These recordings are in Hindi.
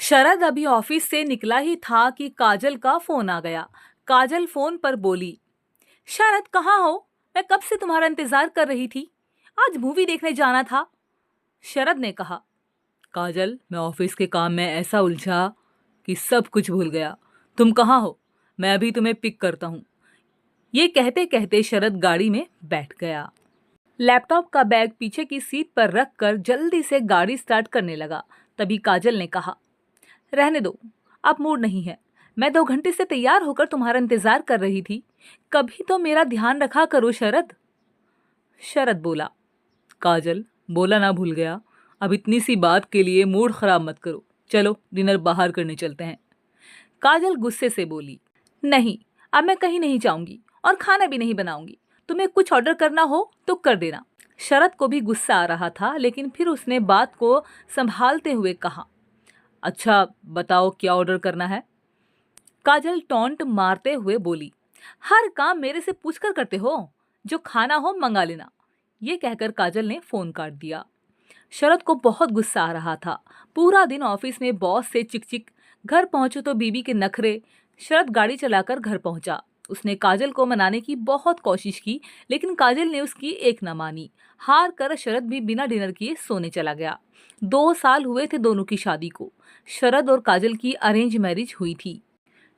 शरद अभी ऑफिस से निकला ही था कि काजल का फोन आ गया। काजल फोन पर बोली, शरद कहाँ हो? मैं कब से तुम्हारा इंतजार कर रही थी। आज मूवी देखने जाना था। शरद ने कहा, काजल मैं ऑफिस के काम में ऐसा उलझा कि सब कुछ भूल गया। तुम कहाँ हो? मैं अभी तुम्हें पिक करता हूँ। ये कहते कहते शरद गाड़ी में बैठ गया। लैपटॉप का बैग पीछे की सीट पर रखकर जल्दी से गाड़ी स्टार्ट करने लगा। तभी काजल ने कहा, रहने दो, अब मूड नहीं है। मैं 2 घंटे से तैयार होकर तुम्हारा इंतजार कर रही थी। कभी तो मेरा ध्यान रखा करो शरद। शरद बोला, काजल बोला ना भूल गया। अब इतनी सी बात के लिए मूड खराब मत करो। चलो डिनर बाहर करने चलते हैं। काजल गुस्से से बोली, नहीं, अब मैं कहीं नहीं जाऊंगी और खाना भी नहीं बनाऊंगी। तुम्हें कुछ ऑर्डर करना हो तो कर देना। शरद को भी गुस्सा आ रहा था, लेकिन फिर उसने बात को संभालते हुए कहा, अच्छा बताओ क्या ऑर्डर करना है। काजल टॉन्ट मारते हुए बोली, हर काम मेरे से पूछकर करते हो। जो खाना हो मंगा लेना। ये कहकर काजल ने फोन काट दिया। शरद को बहुत गुस्सा आ रहा था। पूरा दिन ऑफिस में बॉस से चिकचिक, घर पहुंचो तो बीबी के नखरे। शरद गाड़ी चलाकर घर पहुंचा। उसने काजल को मनाने की बहुत कोशिश की, लेकिन काजल ने उसकी एक न मानी। हार कर शरद भी बिना डिनर किए सोने चला गया। 2 साल हुए थे दोनों की शादी को। शरद और काजल की अरेंज मैरिज हुई थी।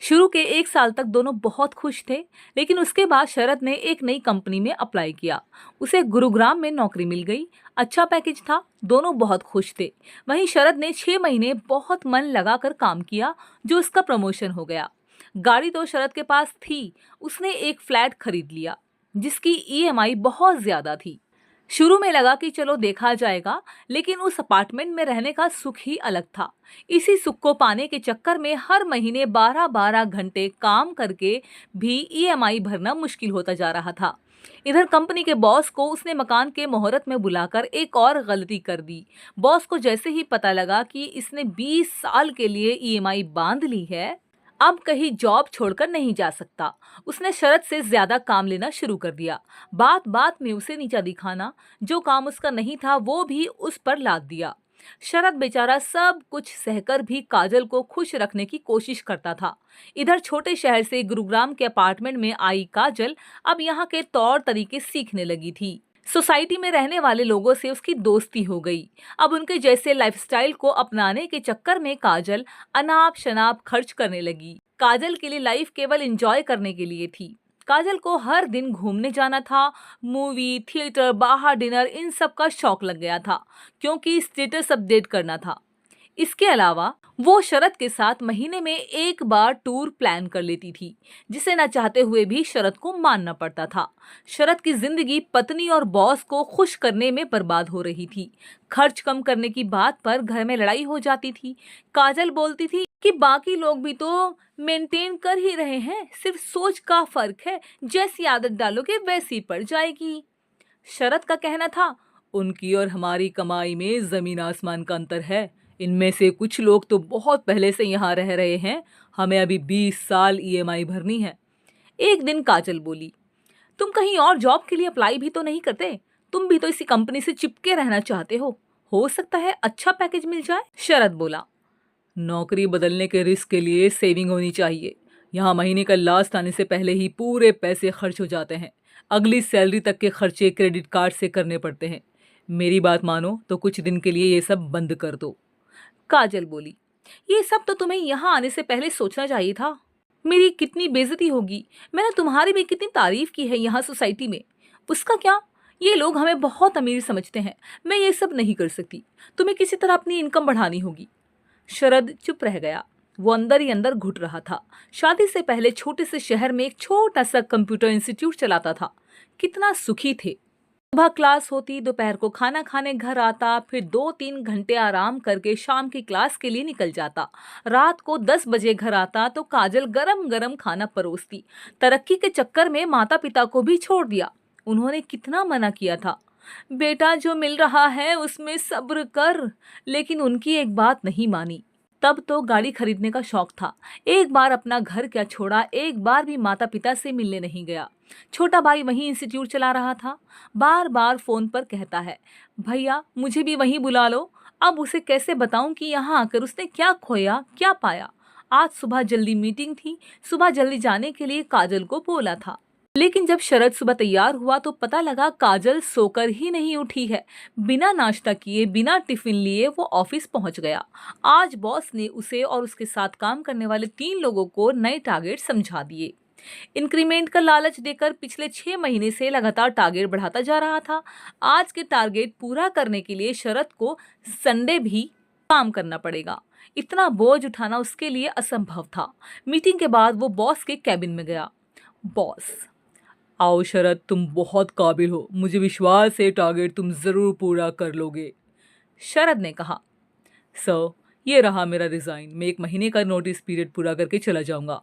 शुरू के 1 साल तक दोनों बहुत खुश थे, लेकिन उसके बाद शरद ने एक नई कंपनी में अप्लाई किया। उसे गुरुग्राम में नौकरी मिल गई। अच्छा पैकेज था। दोनों बहुत खुश थे। वहीं शरद ने 6 महीने बहुत मन लगाकर काम किया, जो उसका प्रमोशन हो गया। गाड़ी तो शरद के पास थी। उसने एक फ्लैट खरीद लिया, जिसकी ईएमआई बहुत ज्यादा थी। शुरू में लगा कि चलो देखा जाएगा, लेकिन उस अपार्टमेंट में रहने का सुख ही अलग था। इसी सुख को पाने के चक्कर में हर महीने 12-12 घंटे काम करके भी ईएमआई भरना मुश्किल होता जा रहा था। इधर कंपनी के बॉस को उसने मकान के मुहूर्त में बुलाकर एक और गलती कर दी। बॉस को जैसे ही पता लगा कि इसने 20 साल के लिए ईएमआई बांध ली है, अब कहीं जॉब छोड़कर नहीं जा सकता, उसने शरद से ज्यादा काम लेना शुरू कर दिया। बात बात में उसे नीचा दिखाना, जो काम उसका नहीं था वो भी उस पर लाद दिया। शरद बेचारा सब कुछ सहकर भी काजल को खुश रखने की कोशिश करता था। इधर छोटे शहर से गुरुग्राम के अपार्टमेंट में आई काजल अब यहाँ के तौर तरीके सीखने लगी थी। सोसाइटी में रहने वाले लोगों से उसकी दोस्ती हो गई। अब उनके जैसे लाइफस्टाइल को अपनाने के चक्कर में काजल अनाप शनाप खर्च करने लगी। काजल के लिए लाइफ केवल एंजॉय करने के लिए थी। काजल को हर दिन घूमने जाना था। मूवी, थिएटर, बाहर डिनर, इन सब का शौक लग गया था, क्योंकि स्टेटस अपडेट करना था। इसके अलावा वो शरद के साथ महीने में एक बार टूर प्लान कर लेती थी, जिसे न चाहते हुए भी शरद को मानना पड़ता था। शरद की जिंदगी पत्नी और बॉस को खुश करने में बर्बाद हो रही थी। खर्च कम करने की बात पर घर में लड़ाई हो जाती थी। काजल बोलती थी कि बाकी लोग भी तो मेंटेन कर ही रहे हैं, सिर्फ सोच का फर्क है, जैसी आदत डालोगे वैसी पड़ जाएगी। शरद का कहना था, उनकी और हमारी कमाई में जमीन आसमान का अंतर है। इनमें से कुछ लोग तो बहुत पहले से यहाँ रह रहे हैं, हमें अभी 20 साल ईएमआई भरनी है। एक दिन काजल बोली, तुम कहीं और जॉब के लिए अप्लाई भी तो नहीं करते? तुम भी तो इसी कंपनी से चिपके रहना चाहते हो सकता है अच्छा पैकेज मिल जाए। शरद बोला, नौकरी बदलने के रिस्क के लिए सेविंग होनी चाहिए। यहाँ महीने का लास्ट आने से पहले ही पूरे पैसे खर्च हो जाते हैं। अगली सैलरी तक के खर्चे क्रेडिट कार्ड से करने पड़ते हैं। मेरी बात मानो तो कुछ दिन के लिए ये सब बंद कर दो। काजल बोली, ये सब तो तुम्हें यहाँ आने से पहले सोचना चाहिए था। मेरी कितनी बेइज्जती होगी। मैंने तुम्हारी भी कितनी तारीफ की है यहाँ सोसाइटी में। उसका क्या, ये लोग हमें बहुत अमीर समझते हैं। मैं ये सब नहीं कर सकती। तुम्हें किसी तरह अपनी इनकम बढ़ानी होगी। शरद चुप रह गया। वो अंदर ही अंदर घुट रहा था। शादी से पहले छोटे से शहर में एक छोटा सा कंप्यूटर इंस्टीट्यूट चलाता था। कितना सुखी थे। सुबह क्लास होती, दोपहर को खाना खाने घर आता, फिर 2-3 घंटे आराम करके शाम की क्लास के लिए निकल जाता। रात को 10 बजे घर आता तो काजल गरम गरम खाना परोसती। तरक्की के चक्कर में माता पिता को भी छोड़ दिया। उन्होंने कितना मना किया था, बेटा जो मिल रहा है उसमें सब्र कर, लेकिन उनकी एक बात नहीं मानी। तब तो गाड़ी खरीदने का शौक था। एक बार अपना घर क्या छोड़ा, एक बार भी माता पिता से मिलने नहीं गया। छोटा भाई वहीं इंस्टीट्यूट चला रहा था। बार बार फोन पर कहता है, भैया मुझे भी वहीं बुला लो, अब उसे कैसे बताऊं कि यहाँ आकर उसने क्या खोया क्या पाया। आज सुबह जल्दी मीटिंग थी, सुबह जल्दी जाने के लिए काजल को बोला था, लेकिन जब शरद सुबह तैयार हुआ तो पता लगा काजल सोकर ही नहीं उठी है। बिना नाश्ता किए बिना टिफिन लिए वो ऑफिस पहुंच गया। आज बॉस ने उसे और उसके साथ काम करने वाले 3 लोगों को नए टारगेट समझा दिए। इंक्रीमेंट का लालच देकर पिछले 6 महीने से लगातार टारगेट बढ़ाता जा रहा था। आज के टारगेट पूरा करने के लिए शरद को संडे भी काम करना पड़ेगा। इतना बोझ उठाना उसके लिए असंभव था। मीटिंग के बाद वो बॉस के कैबिन में गया। बॉस, आओ शरद, तुम बहुत काबिल हो, मुझे विश्वास है टारगेट तुम जरूर पूरा कर लोगे। शरद ने कहा, सर ये रहा मेरा रिजाइन, मैं 1 महीने का नोटिस पीरियड पूरा करके चला जाऊंगा।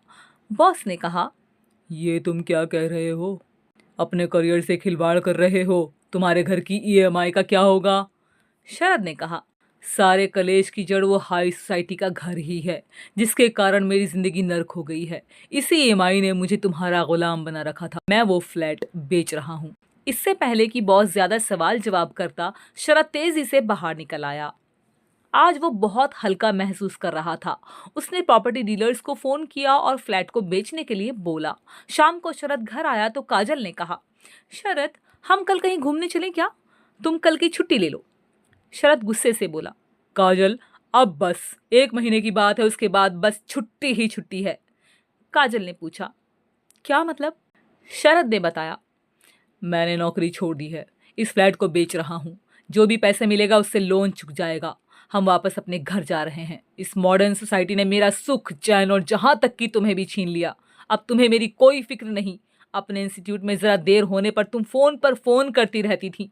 बॉस ने कहा, ये तुम क्या कह रहे हो? अपने करियर से खिलवाड़ कर रहे हो। तुम्हारे घर की ईएमआई का क्या होगा? शरद ने कहा, सारे कलेश की जड़ वो हाई सोसाइटी का घर ही है, जिसके कारण मेरी जिंदगी नर्क हो गई है। इसी ईएमआई ने मुझे तुम्हारा गुलाम बना रखा था। मैं वो फ्लैट बेच रहा हूँ। इससे पहले कि बॉस ज्यादा सवाल जवाब करता, शरद तेजी से बाहर निकल आया। आज वो बहुत हल्का महसूस कर रहा था। उसने प्रॉपर्टी डीलर्स को फोन किया और फ्लैट को बेचने के लिए बोला। शाम को शरद घर आया तो काजल ने कहा, शरद हम कल कहीं घूमने चलें क्या? तुम कल की छुट्टी ले लो। शरद गुस्से से बोला, काजल अब बस, 1 महीने की बात है, उसके बाद बस छुट्टी ही छुट्टी है। काजल ने पूछा, क्या मतलब? शरद ने बताया, मैंने नौकरी छोड़ दी है, इस फ्लैट को बेच रहा हूँ। जो भी पैसे मिलेगा उससे लोन चुक जाएगा। हम वापस अपने घर जा रहे हैं। इस मॉडर्न सोसाइटी ने मेरा सुख, चैन और जहां तक कि तुम्हें भी छीन लिया। अब तुम्हें मेरी कोई फिक्र नहीं। अपने इंस्टीट्यूट में जरा देर होने पर तुम फोन पर फोन करती रहती थी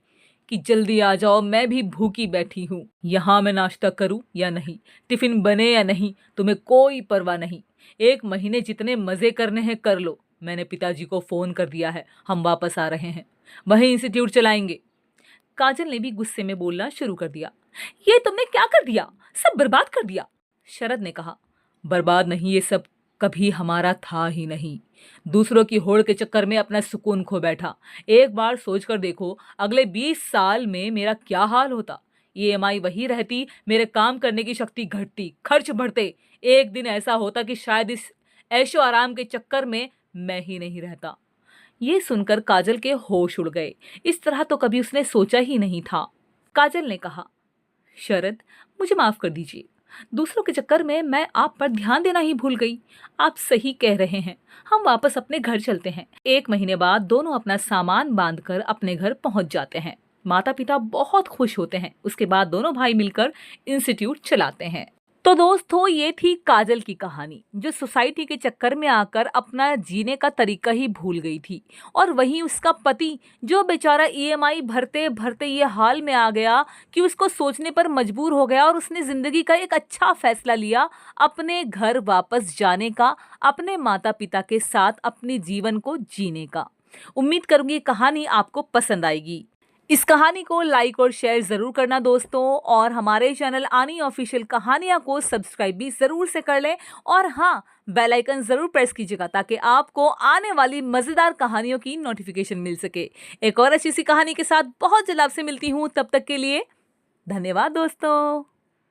कि जल्दी आ जाओ, मैं भी भूखी बैठी हूँ। यहाँ मैं नाश्ता करूँ या नहीं, टिफिन बने या नहीं, तुम्हें कोई परवाह नहीं। 1 महीने जितने मजे करने हैं कर लो। मैंने पिताजी को फोन कर दिया है, हम वापस आ रहे हैं, वहीं इंस्टीट्यूट चलाएंगे। काजल ने भी गुस्से में बोलना शुरू कर दिया, ये तुमने क्या कर दिया? सब बर्बाद कर दिया। शरद ने कहा, बर्बाद नहीं, ये सब कभी हमारा था ही नहीं। दूसरों की होड़ के चक्कर में अपना सुकून खो बैठा। एक बार सोचकर देखो, अगले 20 साल में मेरा क्या हाल होता। ईएमआई वही रहती, मेरे काम करने की शक्ति घटती, खर्च बढ़ते। एक दिन ऐसा होता कि शायद इस ऐशो आराम के चक्कर में मैं ही नहीं रहता। ये सुनकर काजल के होश उड़ गए। इस तरह तो कभी उसने सोचा ही नहीं था। काजल ने कहा, शरद मुझे माफ कर दीजिए, दूसरों के चक्कर में मैं आप पर ध्यान देना ही भूल गई। आप सही कह रहे हैं, हम वापस अपने घर चलते हैं। 1 महीने बाद दोनों अपना सामान बांधकर अपने घर पहुंच जाते हैं। माता पिता बहुत खुश होते हैं। उसके बाद दोनों भाई मिलकर इंस्टीट्यूट चलाते हैं। तो दोस्तों, ये थी काजल की कहानी, जो सोसाइटी के चक्कर में आकर अपना जीने का तरीका ही भूल गई थी। और वहीं उसका पति, जो बेचारा ईएमआई भरते भरते ये हाल में आ गया कि उसको सोचने पर मजबूर हो गया और उसने जिंदगी का एक अच्छा फैसला लिया, अपने घर वापस जाने का, अपने माता पिता के साथ अपने जीवन को जीने का। उम्मीद करूंगी ये कहानी आपको पसंद आएगी। इस कहानी को लाइक और शेयर जरूर करना दोस्तों, और हमारे चैनल आनी ऑफिशियल कहानियां को सब्सक्राइब भी जरूर से कर लें। और हाँ, बेल आइकन जरूर प्रेस कीजिएगा ताकि आपको आने वाली मजेदार कहानियों की नोटिफिकेशन मिल सके। एक और अच्छी सी कहानी के साथ बहुत जल्द आपसे मिलती हूँ। तब तक के लिए धन्यवाद दोस्तों।